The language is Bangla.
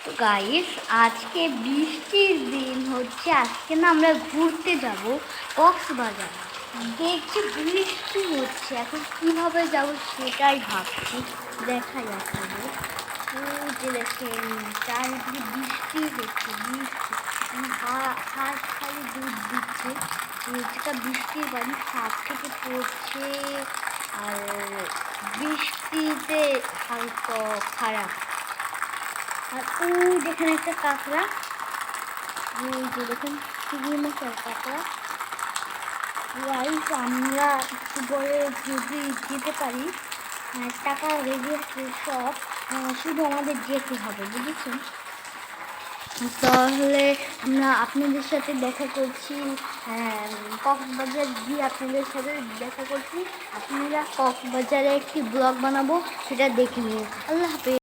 তো গাইস, আজকে বৃষ্টির দিন হচ্ছে। আজকে না আমরা ঘুরতে যাব কক্সবাজার। দেখছি বৃষ্টি হচ্ছে, এখন কিভাবে যাব সেটাই ভাবছি। দেখা যাচ্ছে ওই যে দেখেন চারিদিকে বৃষ্টি হচ্ছে, বৃষ্টি হাত খালি দুধ দিচ্ছে। যেটা বৃষ্টির বাড়ি ছাদ থেকে পড়ছে, আর বৃষ্টিতে হালকা খারাপ। আর ওই দেখেন একটা কাঁকড়া, ওই যে দেখেন চিংড়ি মাছের কাঁকড়া। গাইস, আমরা একটু পরে যদি যেতে পারি, টাকা রেডি আছে সব, শুধু আমাদের যেতে হবে, বুঝেছেন? তাহলে আমরা আপনাদের সাথে দেখা করছি, কক্সবাজার গিয়ে আপনাদের সাথে দেখা করছি। আপনারা কক্সবাজারে একটি ব্লগ বানাবো, সেটা দেখে নিন। আল্লাহ হাফেজ।